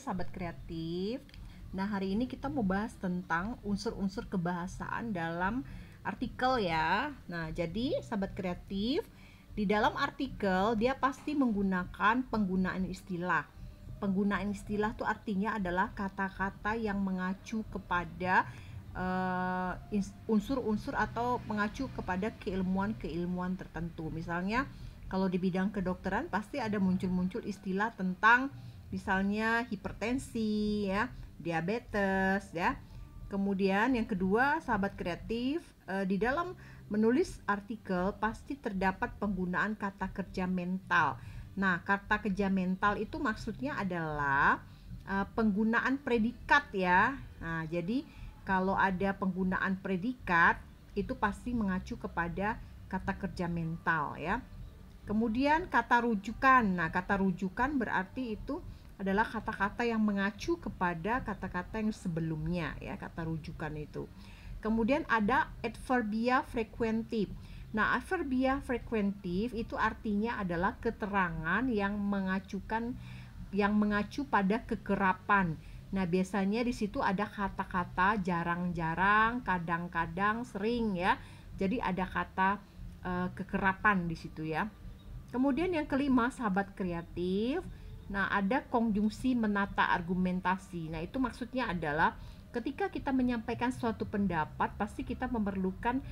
sahabat kreatif. Nah, hari ini kita mau bahas tentang unsur-unsur kebahasaan dalam artikel ya. Nah, jadi sahabat kreatif, di dalam artikel dia pasti menggunakan penggunaan istilah. Penggunaan istilah itu artinya adalah kata-kata yang mengacu kepada unsur-unsur atau mengacu kepada keilmuan-keilmuan tertentu. Misalnya kalau di bidang kedokteran pasti ada muncul-muncul istilah tentang misalnya hipertensi ya, diabetes ya. Kemudian yang kedua, sahabat kreatif, di dalam menulis artikel pasti terdapat penggunaan kata kerja mental. Nah, kata kerja mental itu maksudnya adalah penggunaan predikat ya. Nah, jadi kalau ada penggunaan predikat itu pasti mengacu kepada kata kerja mental ya. Kemudian kata rujukan. Nah, kata rujukan berarti itu adalah kata-kata yang mengacu kepada kata-kata yang sebelumnya ya, kata rujukan itu. Kemudian ada adverbia frequentif. Nah, adverbia frequentif itu artinya adalah keterangan yang mengacu pada kekerapan. Nah, biasanya di situ ada kata-kata jarang-jarang, kadang-kadang, sering ya. Jadi ada kata kekerapan di situ ya. Kemudian yang kelima, sahabat kreatif, nah ada konjungsi menata argumentasi. Nah, itu maksudnya adalah ketika kita menyampaikan suatu pendapat pasti kita memerlukan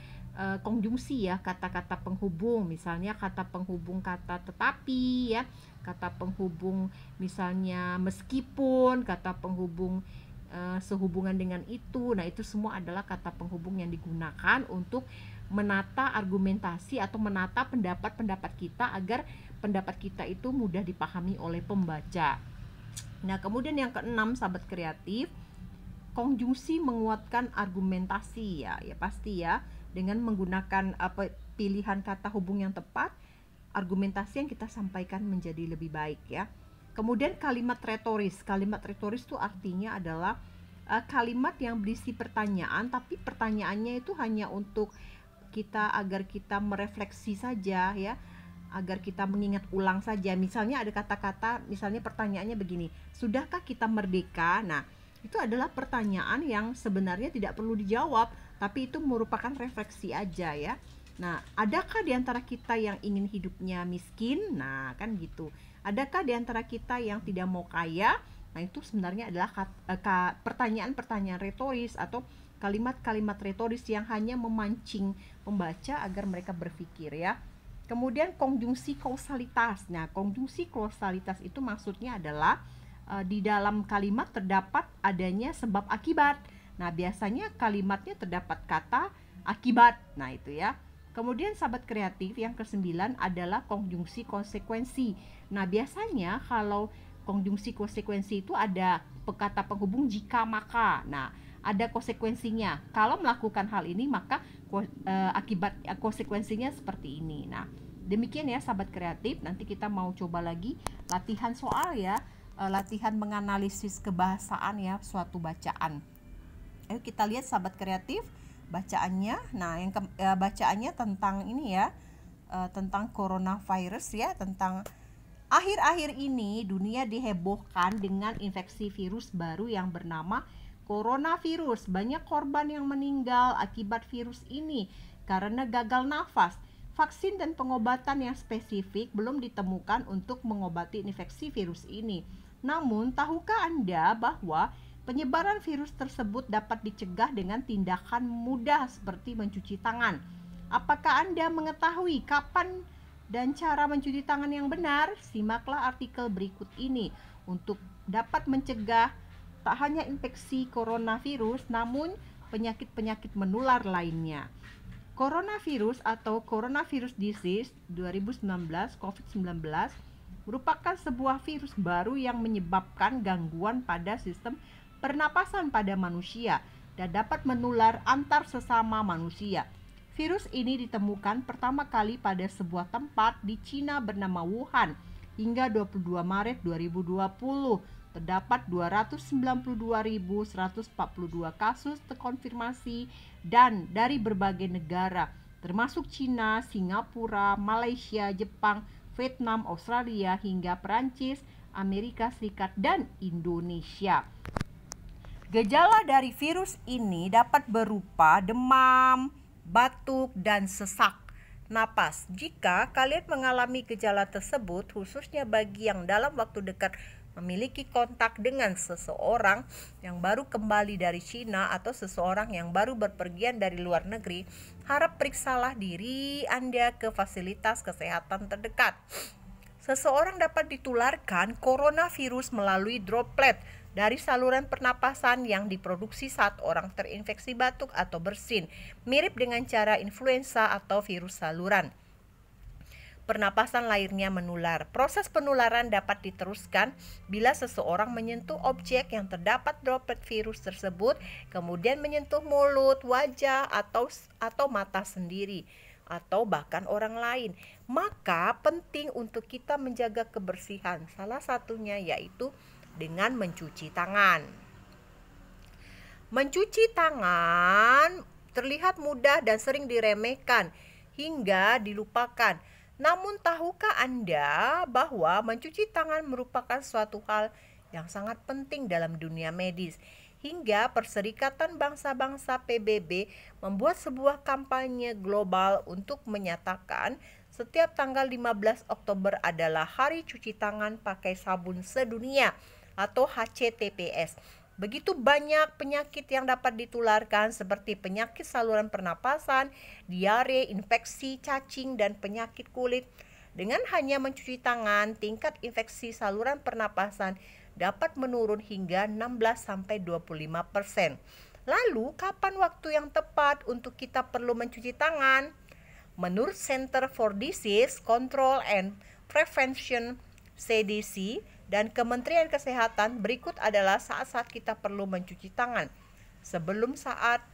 konjungsi ya, kata-kata penghubung. Misalnya kata penghubung kata tetapi ya, kata penghubung misalnya meskipun, kata penghubung sehubungan dengan itu. Nah, itu semua adalah kata penghubung yang digunakan untuk menata argumentasi atau menata pendapat-pendapat kita agar pendapat kita itu mudah dipahami oleh pembaca. Nah, kemudian yang keenam, sahabat kreatif, konjungsi menguatkan argumentasi ya pasti ya, dengan menggunakan pilihan kata hubung yang tepat, argumentasi yang kita sampaikan menjadi lebih baik ya. Kemudian kalimat retoris. Kalimat retoris itu artinya adalah kalimat yang berisi pertanyaan, tapi pertanyaannya itu hanya untuk kita agar kita merefleksi saja ya, agar kita mengingat ulang saja. Misalnya ada kata-kata, misalnya pertanyaannya begini, sudahkah kita merdeka? Nah, itu adalah pertanyaan yang sebenarnya tidak perlu dijawab, tapi itu merupakan refleksi aja ya. Nah, adakah di antara kita yang ingin hidupnya miskin? Nah, kan gitu. Adakah di antara kita yang tidak mau kaya? Nah, itu sebenarnya adalah pertanyaan-pertanyaan retoris atau kalimat-kalimat retoris yang hanya memancing pembaca agar mereka berpikir ya. Kemudian konjungsi kausalitas. Nah, konjungsi kausalitas itu maksudnya adalah di dalam kalimat terdapat adanya sebab akibat. Nah, biasanya kalimatnya terdapat kata akibat. Nah, itu ya. Kemudian sahabat kreatif yang ke-9 adalah konjungsi konsekuensi. Nah, biasanya kalau konjungsi konsekuensi itu ada kata penghubung jika maka. Nah, ada konsekuensinya. Kalau melakukan hal ini maka akibat konsekuensinya seperti ini. Nah, demikian ya sahabat kreatif. Nanti kita mau coba lagi latihan soal ya, latihan menganalisis kebahasaan ya suatu bacaan. Ayo kita lihat sahabat kreatif bacaannya. Nah, yang bacaannya tentang ini ya, tentang coronavirus ya, tentang akhir-akhir ini dunia dihebohkan dengan infeksi virus baru yang bernama coronavirus. Banyak korban yang meninggal akibat virus ini karena gagal nafas. Vaksin dan pengobatan yang spesifik belum ditemukan untuk mengobati infeksi virus ini. Namun, tahukah Anda bahwa penyebaran virus tersebut dapat dicegah dengan tindakan mudah seperti mencuci tangan? Apakah Anda mengetahui kapan dan cara mencuci tangan yang benar? Simaklah artikel berikut ini untuk dapat mencegah tak hanya infeksi coronavirus, namun penyakit-penyakit menular lainnya. Coronavirus atau Coronavirus Disease 2019 COVID-19 merupakan sebuah virus baru yang menyebabkan gangguan pada sistem pernapasan pada manusia dan dapat menular antar sesama manusia. Virus ini ditemukan pertama kali pada sebuah tempat di Cina bernama Wuhan. Hingga 22 Maret 2020, terdapat 292.142 kasus terkonfirmasi dan dari berbagai negara, termasuk Cina, Singapura, Malaysia, Jepang, Vietnam, Australia, hingga Perancis, Amerika Serikat, dan Indonesia. Gejala dari virus ini dapat berupa demam, batuk, dan sesak napas. Jika kalian mengalami gejala tersebut, khususnya bagi yang dalam waktu dekat memiliki kontak dengan seseorang yang baru kembali dari Cina atau seseorang yang baru berpergian dari luar negeri, harap periksalah diri Anda ke fasilitas kesehatan terdekat. Seseorang dapat ditularkan coronavirus melalui droplet dari saluran pernapasan yang diproduksi saat orang terinfeksi batuk atau bersin, mirip dengan cara influenza atau virus saluran pernapasan lainnya menular. Proses penularan dapat diteruskan bila seseorang menyentuh objek yang terdapat droplet virus tersebut, kemudian menyentuh mulut, wajah, atau mata sendiri, atau bahkan orang lain. Maka penting untuk kita menjaga kebersihan. Salah satunya yaitu dengan mencuci tangan. Mencuci tangan terlihat mudah dan sering diremehkan hingga dilupakan. Namun tahukah Anda bahwa mencuci tangan merupakan suatu hal yang sangat penting dalam dunia medis? Hingga Perserikatan Bangsa-Bangsa PBB membuat sebuah kampanye global untuk menyatakan setiap tanggal 15 Oktober adalah Hari Cuci Tangan Pakai Sabun Sedunia atau HCTPS. Begitu banyak penyakit yang dapat ditularkan seperti penyakit saluran pernapasan, diare, infeksi, cacing, dan penyakit kulit. Dengan hanya mencuci tangan, tingkat infeksi saluran pernapasan dapat menurun hingga 16-25%. Lalu, kapan waktu yang tepat untuk kita perlu mencuci tangan? Menurut Center for Disease Control and Prevention (CDC) dan Kementerian Kesehatan, berikut adalah saat-saat kita perlu mencuci tangan. Sebelum, saat,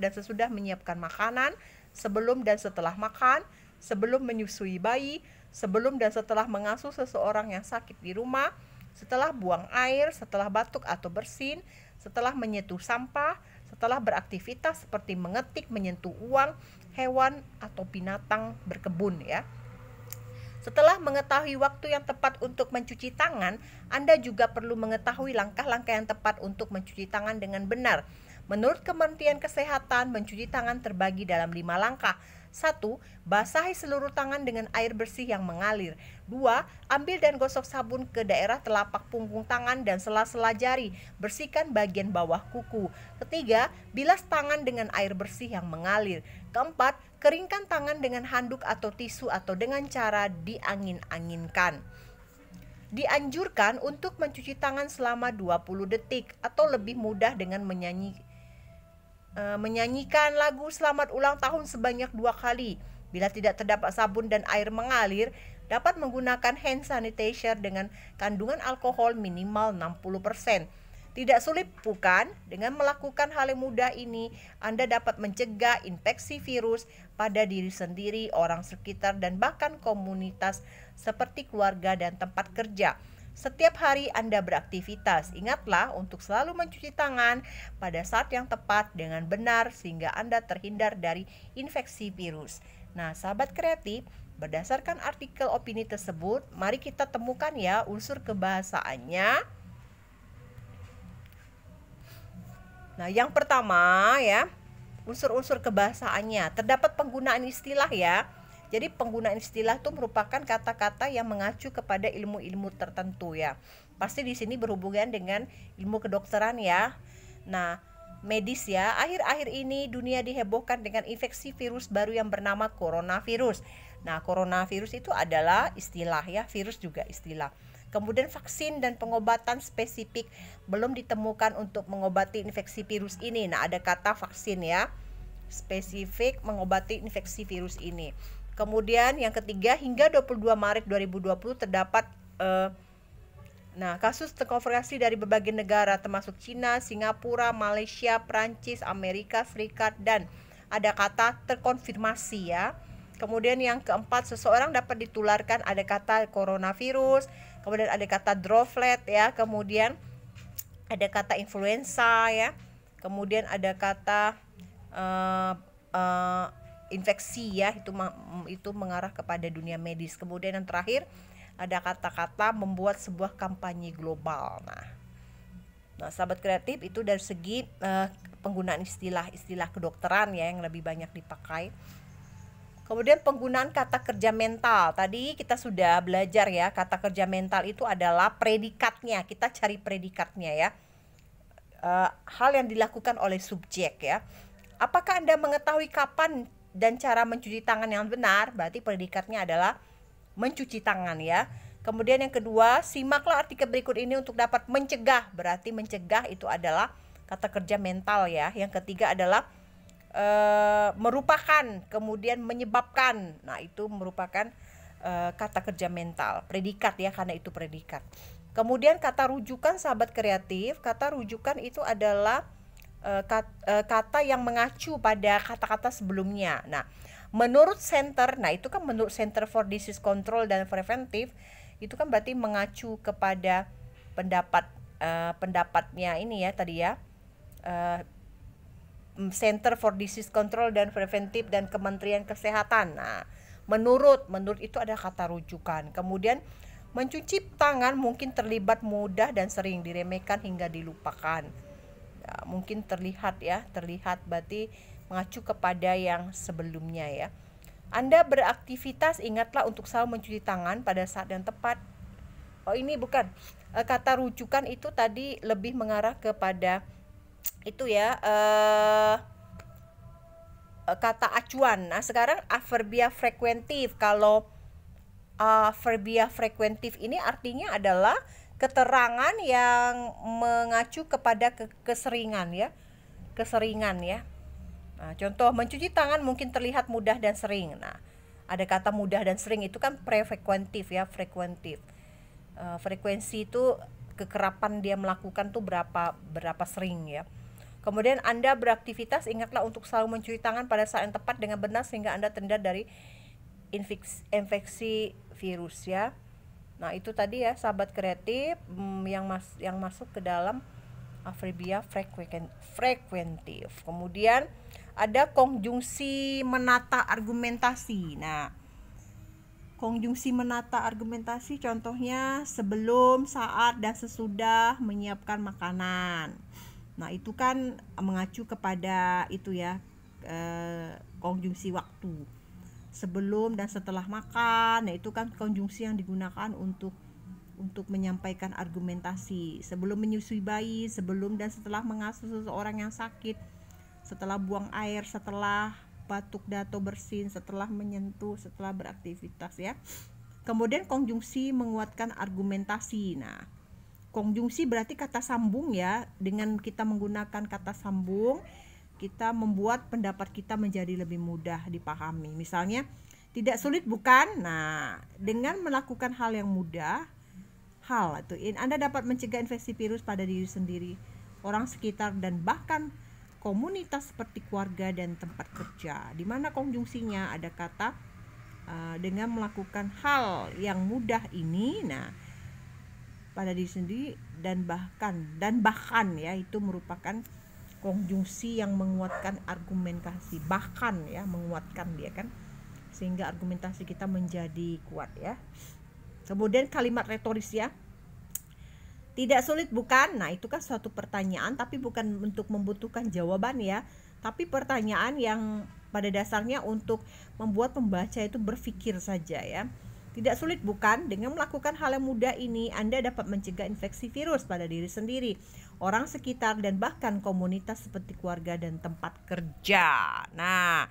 dan sesudah menyiapkan makanan, sebelum dan setelah makan, sebelum menyusui bayi, sebelum dan setelah mengasuh seseorang yang sakit di rumah, setelah buang air, setelah batuk atau bersin, setelah menyentuh sampah, setelah beraktivitas seperti mengetik, menyentuh uang, hewan, atau binatang berkebun ya. Setelah mengetahui waktu yang tepat untuk mencuci tangan, Anda juga perlu mengetahui langkah-langkah yang tepat untuk mencuci tangan dengan benar. Menurut Kementerian Kesehatan, mencuci tangan terbagi dalam 5 langkah. 1. Basahi seluruh tangan dengan air bersih yang mengalir. 2. Ambil dan gosok sabun ke daerah telapak punggung tangan dan sela-sela jari. Bersihkan bagian bawah kuku. 3. Bilas tangan dengan air bersih yang mengalir. 4. Keringkan tangan dengan handuk atau tisu atau dengan cara diangin-anginkan. Dianjurkan untuk mencuci tangan selama 20 detik atau lebih mudah dengan menyanyikan lagu selamat ulang tahun sebanyak 2 kali. Bila tidak terdapat sabun dan air mengalir, dapat menggunakan hand sanitizer dengan kandungan alkohol minimal 60%. Tidak sulit bukan? Dengan melakukan hal yang mudah ini, Anda dapat mencegah infeksi virus pada diri sendiri, orang sekitar, dan bahkan komunitas seperti keluarga dan tempat kerja. Setiap hari Anda beraktivitas, ingatlah untuk selalu mencuci tangan pada saat yang tepat dengan benar sehingga Anda terhindar dari infeksi virus. Nah, sahabat kreatif, berdasarkan artikel opini tersebut, mari kita temukan ya unsur kebahasaannya. Nah, yang pertama ya, unsur-unsur kebahasaannya. Terdapat penggunaan istilah ya. Jadi penggunaan istilah itu merupakan kata-kata yang mengacu kepada ilmu-ilmu tertentu ya. Pasti di sini berhubungan dengan ilmu kedokteran ya. Nah, medis ya. Akhir-akhir ini dunia dihebohkan dengan infeksi virus baru yang bernama coronavirus. Nah, coronavirus itu adalah istilah ya, virus juga istilah. Kemudian vaksin dan pengobatan spesifik belum ditemukan untuk mengobati infeksi virus ini. Nah, ada kata vaksin ya, spesifik mengobati infeksi virus ini. Kemudian yang ketiga, hingga 22 Maret 2020 terdapat kasus terkonfirmasi dari berbagai negara termasuk Cina, Singapura, Malaysia, Prancis, Amerika Serikat, dan ada kata terkonfirmasi ya. Kemudian yang keempat, seseorang dapat ditularkan, ada kata coronavirus, kemudian ada kata droplet ya, kemudian ada kata influenza ya, kemudian ada kata infeksi ya, itu mengarah kepada dunia medis. Kemudian yang terakhir ada kata-kata membuat sebuah kampanye global. Nah, sahabat kreatif itu dari segi penggunaan istilah-istilah kedokteran ya yang lebih banyak dipakai. Kemudian penggunaan kata kerja mental. Tadi kita sudah belajar ya, kata kerja mental itu adalah predikatnya. Kita cari predikatnya ya. Hal yang dilakukan oleh subjek ya. Apakah Anda mengetahui kapan dan cara mencuci tangan yang benar? Berarti predikatnya adalah mencuci tangan ya. Kemudian yang kedua, simaklah artikel berikut ini untuk dapat mencegah. Berarti mencegah itu adalah kata kerja mental ya. Yang ketiga adalah merupakan, kemudian menyebabkan. Nah, itu merupakan kata kerja mental. Predikat ya, karena itu predikat. Kemudian kata rujukan sahabat kreatif. Kata rujukan itu adalah kata yang mengacu pada kata-kata sebelumnya. Nah, menurut Center, nah itu kan menurut Center for Disease Control dan Preventive, itu kan berarti mengacu kepada pendapatnya ini ya tadi ya, Center for Disease Control dan Preventive dan Kementerian Kesehatan. Nah, menurut itu ada kata rujukan. Kemudian mencuci tangan mungkin terlibat mudah dan sering diremehkan hingga dilupakan. Ya, mungkin terlihat berarti mengacu kepada yang sebelumnya ya. Anda beraktivitas, ingatlah untuk selalu mencuci tangan pada saat yang tepat. Oh, ini bukan. Kata rujukan itu tadi lebih mengarah kepada itu ya, kata acuan. Nah, sekarang adverbia frekuentif. Kalau adverbia frekuentif ini artinya adalah keterangan yang mengacu kepada keseringan ya. Keseringan ya. Nah, contoh mencuci tangan mungkin terlihat mudah dan sering. Nah, ada kata mudah dan sering itu kan prefekuentif ya, frekuentif. Frekuensi itu kekerapan dia melakukan tuh berapa sering ya. Kemudian Anda beraktivitas, ingatlah untuk selalu mencuci tangan pada saat yang tepat dengan benar sehingga Anda terhindar dari infeksi virus ya. Nah, itu tadi ya sahabat kreatif yang masuk ke dalam adverbia frekuentif. Kemudian ada konjungsi menata argumentasi. Nah, konjungsi menata argumentasi contohnya sebelum, saat, dan sesudah menyiapkan makanan. Nah, itu kan mengacu kepada itu ya, konjungsi waktu. Sebelum dan setelah makan. Nah, itu kan konjungsi yang digunakan untuk menyampaikan argumentasi. Sebelum menyusui bayi, sebelum dan setelah mengasuh seseorang yang sakit, setelah buang air, setelah batuk atau bersin, setelah menyentuh, setelah beraktivitas ya. Kemudian konjungsi menguatkan argumentasi. Nah, konjungsi berarti kata sambung ya. Dengan kita menggunakan kata sambung, kita membuat pendapat kita menjadi lebih mudah dipahami. Misalnya, tidak sulit bukan? Nah, dengan melakukan hal yang mudah, Anda dapat mencegah infeksi virus pada diri sendiri, orang sekitar, dan bahkan komunitas seperti keluarga dan tempat kerja. Di mana konjungsinya ada kata dengan melakukan hal yang mudah ini, nah pada diri sendiri dan bahkan ya, itu merupakan konjungsi yang menguatkan argumentasi, bahkan ya menguatkan dia kan, sehingga argumentasi kita menjadi kuat ya. Kemudian kalimat retoris ya. Tidak sulit bukan? Nah, itu kan suatu pertanyaan tapi bukan untuk membutuhkan jawaban ya, tapi pertanyaan yang pada dasarnya untuk membuat pembaca itu berpikir saja ya. Tidak sulit bukan? Dengan melakukan hal yang mudah ini, Anda dapat mencegah infeksi virus pada diri sendiri, orang sekitar, dan bahkan komunitas seperti keluarga dan tempat kerja. Nah,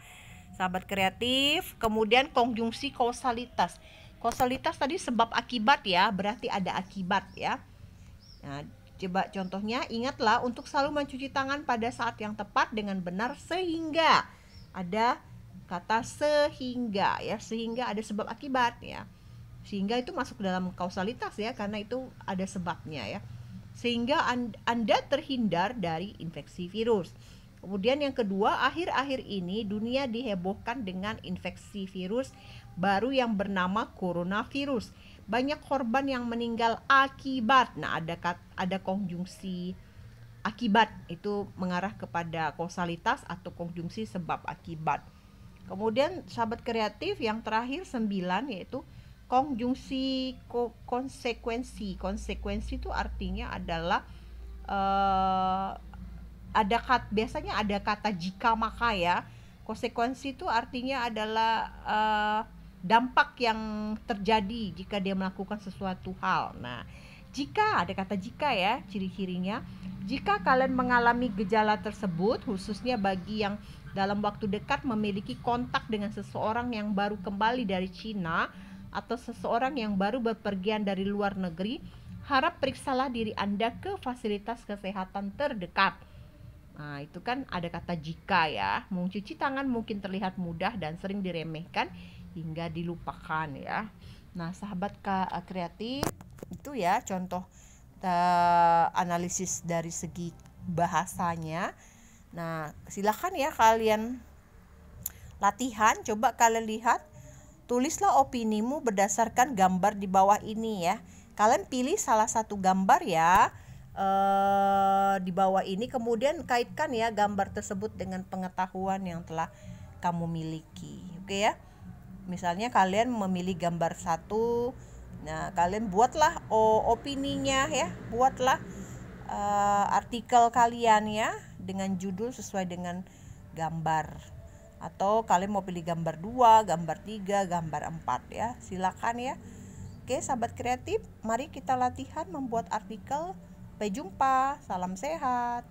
sahabat kreatif, kemudian konjungsi kausalitas. Kausalitas tadi sebab akibat ya, berarti ada akibat ya. Nah, coba contohnya, ingatlah untuk selalu mencuci tangan pada saat yang tepat dengan benar sehingga, ada kata sehingga ya, sehingga ada sebab akibat ya. Sehingga itu masuk dalam kausalitas ya, karena itu ada sebabnya ya. Sehingga Anda terhindar dari infeksi virus. Kemudian yang kedua, akhir-akhir ini dunia dihebohkan dengan infeksi virus baru yang bernama coronavirus. Banyak korban yang meninggal akibat. Nah, ada konjungsi akibat, itu mengarah kepada kausalitas atau konjungsi sebab akibat. Kemudian sahabat kreatif yang terakhir 9 yaitu konjungsi konsekuensi. Konsekuensi itu artinya adalah biasanya ada kata jika maka ya. Konsekuensi itu artinya adalah dampak yang terjadi jika dia melakukan sesuatu hal. Nah, jika ada kata jika ya, ciri-cirinya. Jika kalian mengalami gejala tersebut, khususnya bagi yang dalam waktu dekat memiliki kontak dengan seseorang yang baru kembali dari Cina atau seseorang yang baru bepergian dari luar negeri, harap periksalah diri Anda ke fasilitas kesehatan terdekat. Nah, itu kan ada kata jika ya. Mencuci tangan mungkin terlihat mudah dan sering diremehkan hingga dilupakan ya. Nah, sahabat kreatif, itu ya contoh analisis dari segi bahasanya. Nah, silakan ya kalian latihan, coba kalian lihat, tulislah opinimu berdasarkan gambar di bawah ini ya. Kalian pilih salah satu gambar ya di bawah ini, kemudian kaitkan ya gambar tersebut dengan pengetahuan yang telah kamu miliki. Oke ya. Misalnya kalian memilih gambar satu, nah kalian buatlah opininya ya, buatlah artikel kalian ya dengan judul sesuai dengan gambar. Atau kalian mau pilih gambar 2, gambar 3, gambar 4 ya. Silakan ya. Oke, sahabat kreatif, mari kita latihan membuat artikel. Sampai jumpa, salam sehat.